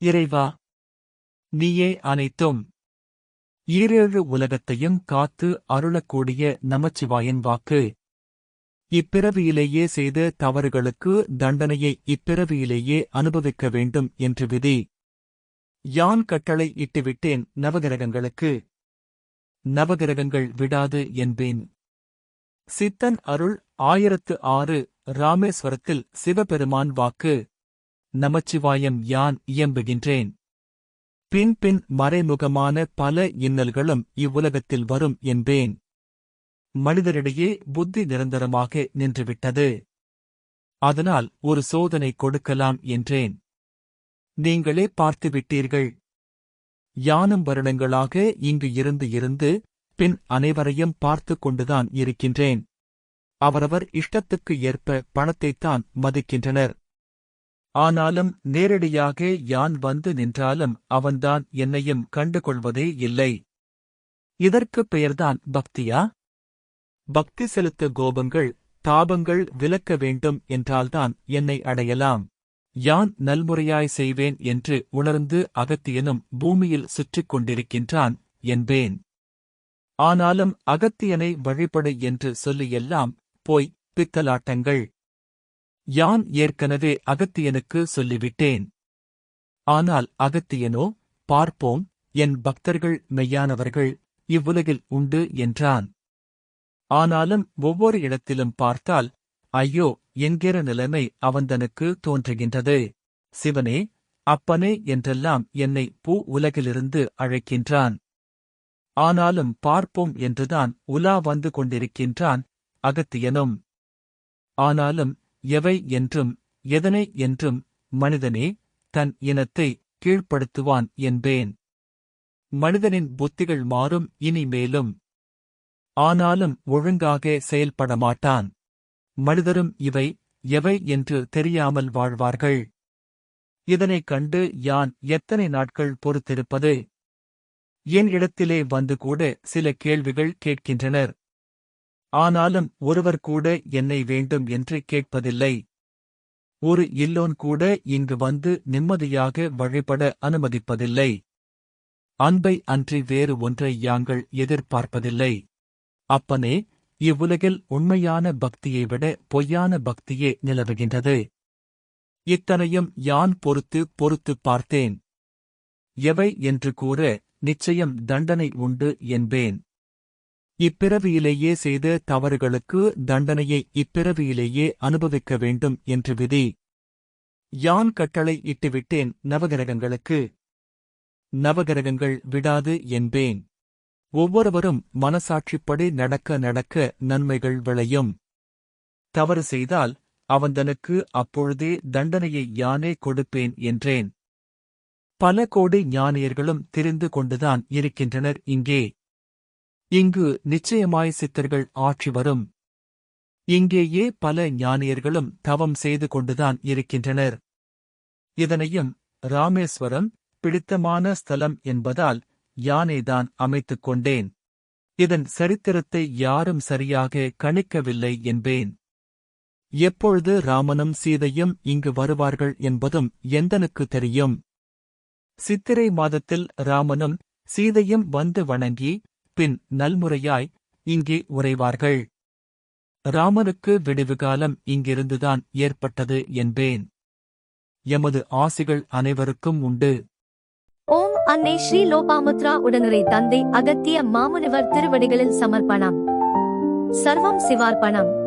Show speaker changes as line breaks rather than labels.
இறைவா, நீயே அனைத்தும். ஈரேழு உலகத்தையும் காத்து அருளக்கூடிய நமச்சிவாயன் வாக்கு. இப்பிறவியிலேயே செய்த தவறுகளுக்கு தண்டனையை இப்பிறவியிலேயே அனுபவிக்க வேண்டும் என்று விதி. யான் கட்டளை இட்டுவிட்டேன் நவகிரகங்களுக்கு. நவகிரகங்கள் விடாது என்பேன். சித்தன் அருள் 1006 ராமேஸ்வரத்தில் சிவபெருமான் வாக்கு. நமச்சிவாயம் யான் இயம்புகின்றேன். பின் மறைமுகமான பல இன்னல்களும் இவ்வுலகத்தில் வரும் என்பேன். மனிதரிடையே புத்தி நிரந்தரமாக நின்றுவிட்டது. அதனால் ஒரு சோதனை கொடுக்கலாம் என்றேன். நீங்களே பார்த்துவிட்டீர்கள். யானும் வருடங்களாக இங்கு இருந்து பின் அனைவரையும் பார்த்து கொண்டுதான் இருக்கின்றேன். அவரவர் இஷ்டத்துக்கு ஏற்ப பணத்தைத்தான் மதிக்கின்றனர். ஆனாலும் நேரடியாக யான் வந்து நின்றாலும் அவன்தான் என்னையும் கண்டுகொள்வதே இல்லை. இதற்குப் பெயர்தான் பக்தியா? பக்தி செலுத்த கோபங்கள், தாபங்கள் விலக்க வேண்டும் என்றால்தான் என்னை அடையலாம். யான் நல்முறையாய் செய்வேன் என்று உணர்ந்து அகத்தியனும் பூமியில் சுற்றிக் கொண்டிருக்கின்றான் என்பேன். ஆனாலும் அகத்தியனை வழிபடு என்று சொல்லியெல்லாம் போய் பித்தலாட்டங்கள். யான் ஏற்கனவே அகத்தியனுக்கு சொல்லிவிட்டேன். ஆனால் அகத்தியனோ, பார்ப்போம், என் பக்தர்கள் மெய்யானவர்கள் இவ்வுலகில் உண்டு என்றான். ஆனாலும் ஒவ்வொரு இடத்திலும் பார்த்தால் ஐயோ என்கிற நிலைமை அவந்தனுக்கு தோன்றுகின்றது. சிவனே, அப்பனே என்றெல்லாம் என்னை பூ உலகிலிருந்து அழைக்கின்றான். ஆனாலும் பார்ப்போம் என்றுதான் உலா வந்து கொண்டிருக்கின்றான் அகத்தியனும். ஆனாலும் எவை என்றும் எதனை என்றும் மனிதனே தன் இனத்தை கீழ்ப்படுத்துவான் என்பேன். மனிதனின் புத்திகள் மாறும் இனிமேலும். ஆனாலும் ஒழுங்காக செயல்படமாட்டான். மனிதரும் இவை எவை என்று தெரியாமல் வாழ்வார்கள். இதனைக் கண்டு யான் எத்தனை நாட்கள் பொறுத்திருப்பது? என் இடத்திலே வந்து கூட சில கேள்விகள் கேட்கின்றனர். ஆனாலும் ஒருவர் கூட என்னை வேண்டும் என்று கேட்பதில்லை. ஒரு இல்லோன் கூட இங்கு வந்து நிம்மதியாக வழிபட அனுமதிப்பதில்லை. அன்பை அன்றி வேறு ஒன்றை யாங்கள் எதிர்பார்ப்பதில்லை. அப்பனே, இவ்வுலகில் உண்மையான பக்தியை விட பொய்யான பக்தியே நிலவுகின்றது. இத்தனையும் யான் பொறுத்துப் பார்த்தேன். எவை என்று கூற நிச்சயம் தண்டனை உண்டு என்பேன். இப்பிறவியிலேயே செய்த தவறுகளுக்கு தண்டனையை இப்பிறவியிலேயே அனுபவிக்க வேண்டும் என்று விதி. யான் கட்டளை இட்டுவிட்டேன் நவகிரகங்களுக்கு. நவகிரகங்கள் விடாது என்பேன். ஒவ்வொருவரும் மனசாட்சிப்படி நடக்க நன்மைகள் விளையும். தவறு செய்தால் அவந்தனுக்கு அப்பொழுதே தண்டனையை யானே கொடுப்பேன் என்றேன். பல கோடி ஞானியர்களும் தெரிந்து கொண்டுதான் இருக்கின்றனர் இங்கே. இங்கு நிச்சயமாய் சித்தர்கள் ஆட்சி வரும். இங்கேயே பல ஞானியர்களும் தவம் செய்து கொண்டுதான் இருக்கின்றனர். இதனையும் ராமேஸ்வரம் பிடித்தமான ஸ்தலம் என்பதால் யானேதான் அமைத்துக் கொண்டேன். இதன் சரித்திரத்தை யாரும் சரியாக கணிக்கவில்லை என்பேன். எப்பொழுது ராமனும் சீதையும் இங்கு வருவார்கள் என்பதும் எந்தனுக்கு தெரியும்? சித்திரை மாதத்தில் ராமனும் சீதையும் வந்து வணங்கி பின் நல்முறையாய் இங்கே உறைவார்கள். ராமனுக்கு விடிவுகாலம் இங்கிருந்துதான் ஏற்பட்டது என்பேன். எமது ஆசிகள் அனைவருக்கும் உண்டு.
ஓம் அன்னை ஸ்ரீ லோபாமுத்ரா உடனுரை தந்தை அகத்திய மாமுனிவர் திருவடிகளில் சமர்ப்பணம். சர்வம் சிவார்ப்பணம்.